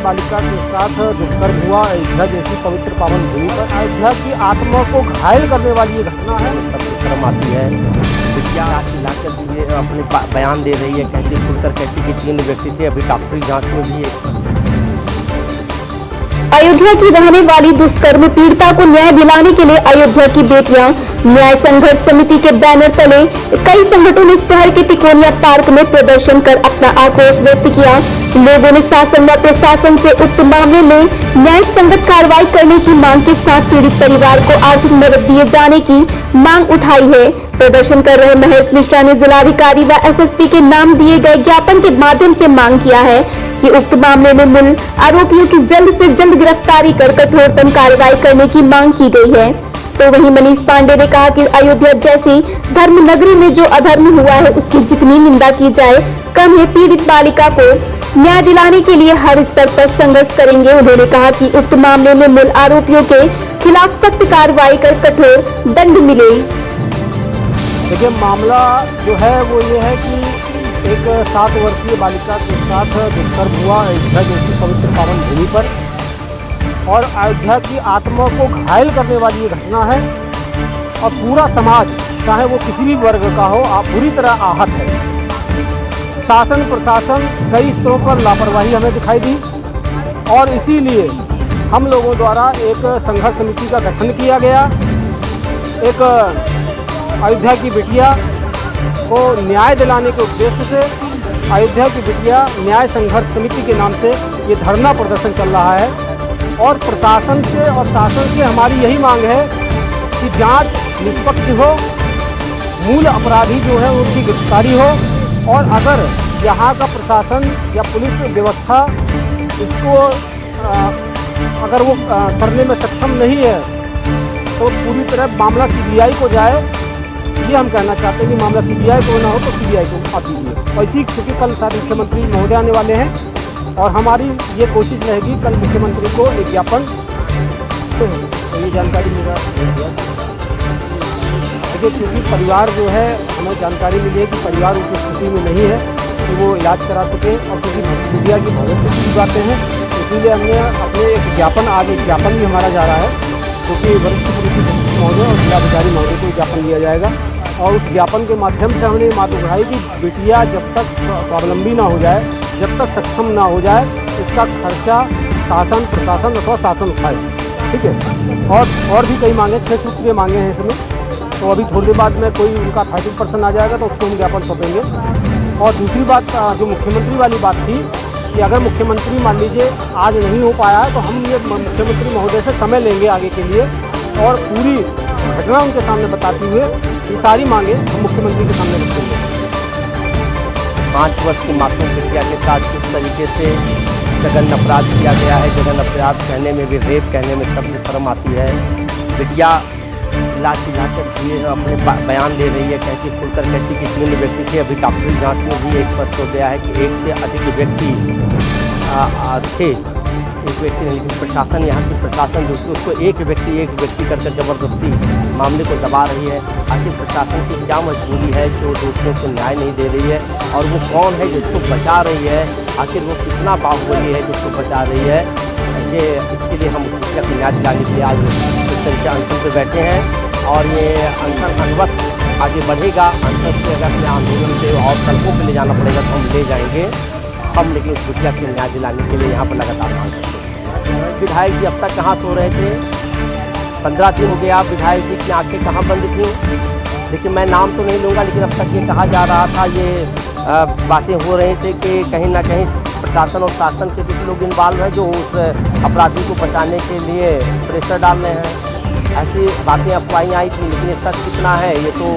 बालिका के साथ दुष्कर्म हुआ अयोध्या जैसी पवित्र पावन भूमि पर। अयोध्या की आत्मा को घायल करने वाली ये घटना है। सबसे शर्म आती है। विद्या लाकर ये अपने बयान दे रही है, कहती खुलकर कहती कि 3 व्यक्ति थे, अभी डॉक्टरी जांच में भी एक। अयोध्या की रहने वाली दुष्कर्म पीड़िता को न्याय दिलाने के लिए अयोध्या की बेटियां न्याय संघर्ष समिति के बैनर तले कई संगठनों ने शहर के तिकोनिया पार्क में प्रदर्शन कर अपना आक्रोश व्यक्त किया। लोगों ने शासन व प्रशासन से उक्त मामले में न्याय संगत कार्रवाई करने की मांग के साथ पीड़ित परिवार को आर्थिक मदद दिए जाने की मांग उठाई है। प्रदर्शन कर रहे महेश मिश्रा ने जिलाधिकारी व एसएसपी के नाम दिए गए ज्ञापन के माध्यम से मांग किया है कि उक्त मामले में मूल आरोपियों की जल्द से जल्द गिरफ्तारी कर कठोरतम कार्रवाई करने की मांग की गई है। तो वहीं मनीष पांडे ने कहा कि अयोध्या जैसी धर्म नगरी में जो अधर्म हुआ है उसकी जितनी निंदा की जाए कम है। पीड़ित बालिका को न्याय दिलाने के लिए हर स्तर पर संघर्ष करेंगे। उन्होंने कहा कि उक्त मामले में मूल आरोपियों के खिलाफ सख्त कार्रवाई कर कठोर दंड मिले। देखिए, मामला जो है वो ये है कि एक 7 वर्षीय बालिका के साथ दुष्कर्म हुआ अयोध्या जैसी पवित्र पावन भूमि पर, और अयोध्या की आत्मा को घायल करने वाली ये घटना है। और पूरा समाज, चाहे वो किसी भी वर्ग का हो, बुरी तरह आहत है। शासन प्रशासन कई स्तरों पर लापरवाही हमें दिखाई दी, और इसीलिए हम लोगों द्वारा एक संघर्ष समिति का गठन किया गया। एक अयोध्या की बिटिया को न्याय दिलाने के उद्देश्य से अयोध्या की बिटिया न्याय संघर्ष समिति के नाम से ये धरना प्रदर्शन चल रहा है। और प्रशासन से और शासन से हमारी यही मांग है कि जांच निष्पक्ष हो, मूल अपराधी जो है उनकी गिरफ्तारी हो, और अगर यहाँ का प्रशासन या पुलिस व्यवस्था इसको अगर वो करने में सक्षम नहीं है तो पूरी तरह मामला सीबीआई को जाए। ये हम कहना चाहते हैं कि मामला सीबीआई को ना हो तो सीबीआई को आप दीजिए। और इसी क्योंकि कल साथ मुख्यमंत्री महोदय आने वाले हैं, और हमारी ये कोशिश रहेगी कल मुख्यमंत्री को एक ज्ञापन। तो ये जानकारी मेरा देखिए, क्योंकि परिवार जो है, हमें जानकारी मिली है कि परिवार उस स्थिति में नहीं है कि वो इलाज करा सके, और क्योंकि मीडिया की भविष्य की बातें हैं, इसीलिए हमने अपने एक ज्ञापन, आज एक ज्ञापन भी हमारा जा रहा है, क्योंकि वरिष्ठ पुलिस महोदय और जिलाधिकारी महोदय को ज्ञापन दिया जाएगा। और उस ज्ञापन के माध्यम से हमने मांग उठाई कि बिटिया जब तक स्वावलंबी ना हो जाए, जब तक सक्षम ना हो जाए, इसका खर्चा शासन प्रशासन अथवा शासन उठाए। ठीक है। और भी कई मांगे, 6 सूत्रीय मांगे हैं इसमें। तो अभी थोड़ी देर बाद में कोई उनका 30% आ जाएगा तो उसको हम ज्ञापन सौंपेंगे। और दूसरी बात, जो मुख्यमंत्री वाली बात थी कि अगर मुख्यमंत्री मान लीजिए आज नहीं हो पाया है तो हम ये मुख्यमंत्री महोदय से समय लेंगे आगे के लिए, और पूरी घटना उनके सामने बताते हुए ये सारी मांगे हम मुख्यमंत्री के सामने रखेंगे। 5 वर्ष की मासूम बिटिया के साथ किस तरीके से जघन्य अपराध किया गया है। जघन्य अपराध कहने में भी, रेप कहने में सबसे शर्म आती है। बिटिया लाकर ये अपने बयान दे रही है, कहती खुलकर कहती कि 3 व्यक्ति थे, अभी डॉक्टरी जांच में भी एक स्पष्ट हो गया है कि 1 से अधिक व्यक्ति थे। एक व्यक्ति नहीं, लेकिन प्रशासन, यहाँ की प्रशासन जो उसको एक व्यक्ति कर जबरदस्ती मामले को दबा रही है। आखिर प्रशासन की क्या मजबूरी है जो दोषियों को न्याय नहीं दे रही है, और वो कौन है जिसको बचा रही है, आखिर वो कितना बाहुबली है जिसको बचा रही है। ये इसके लिए हम उसको न्याय दिलाने के लिए आज इस तरीके अनशन पर बैठे हैं, और ये अनशन अनवत आगे बढ़ेगा। अनशन से अगर आंदोलन से और सड़कों पर ले जाना पड़ेगा तो हम ले जाएंगे हम, लेकिन उस बिटिया को न्याय दिलाने के लिए यहाँ पर लगातार मांग करते हैं। विधायक जी अब तक कहाँ सो रहे थे? 15 दिन हो गया विधायक जी की आंखें कहाँ बंद थी। लेकिन मैं नाम तो नहीं लूँगा, लेकिन अब तक ये कहा जा रहा था, ये बातें हो रही थी कि कहीं ना कहीं प्रशासन और शासन के कुछ लोग इन्वॉल्व हैं जो उस अपराधी को बचाने के लिए प्रेशर डाल रहे हैं। ऐसी बातें अफवाहें आई थी, लेकिन ये सच कितना है ये तो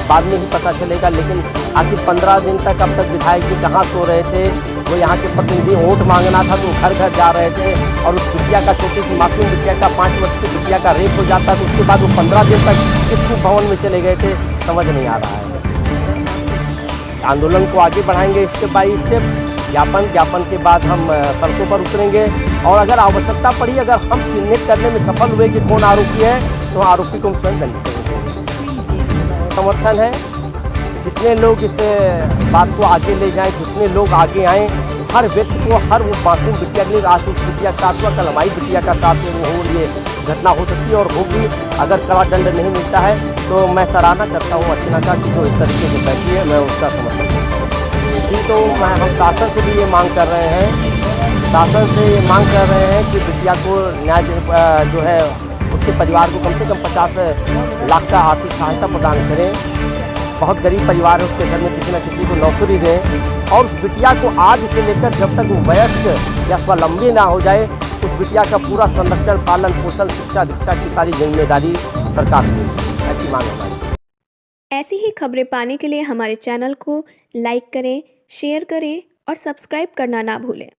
बाद में ही पता चलेगा। लेकिन आखिर 15 दिन तक अब तक विधायक जी कहाँ सो रहे थे? वो यहाँ के प्रतिनिधि वोट मांगना था तो घर घर जा रहे थे, और उस बिटिया का, छोटी सी मासूम बिटिया का, 5 वर्ष की बिटिया का रेप हो जाता तो उसके बाद वो 15 दिन तक किस भवन में चले गए थे, समझ नहीं आ रहा है। आंदोलन को आगे बढ़ाएंगे स्टेप बाई स्टेप। ज्ञापन के बाद हम सड़कों पर उतरेंगे, और अगर आवश्यकता पड़ी, अगर हम चिन्हित करने में सफल हुए कि कौन आरोपी है, तो आरोपी को हम स्वयं दंडित करेंगे। समर्थन है जितने लोग इस बात को आगे ले जाएं, जितने लोग आगे आएँ, हर व्यक्ति को, हर वो मासूम बिटिया के लिए, आज उस बिटिया का साथ हुआ, कल हमारी बिटिया का साथ हो, ये घटना हो सकती है और होगी। अगर कड़ा दंड नहीं मिलता है तो मैं सराहना करता हूँ अर्चना का कि जो इस तरीके से बैठी है, मैं उसका समर्थन करता हूँ। जी, तो हम शासन से भी ये मांग कर रहे हैं, शासन से ये मांग कर रहे हैं कि बिटिया को न्याय जो है उसके परिवार को कम से कम 50 लाख का आर्थिक सहायता प्रदान करें। बहुत गरीब परिवार है, उसके घर में किसी न किसी को नौकरी दें और उस बिटिया को आज से लेकर जब तक वो वयस्क या स्वावलंबी ना हो जाए, उस बिटिया का पूरा संरक्षण, पालन पोषण, शिक्षा दीक्षा की सारी जिम्मेदारी सरकार की, ऐसी मांग है हमारी। ऐसी ही खबरें पाने के लिए हमारे चैनल को लाइक करें, शेयर करें और सब्सक्राइब करना ना भूलें।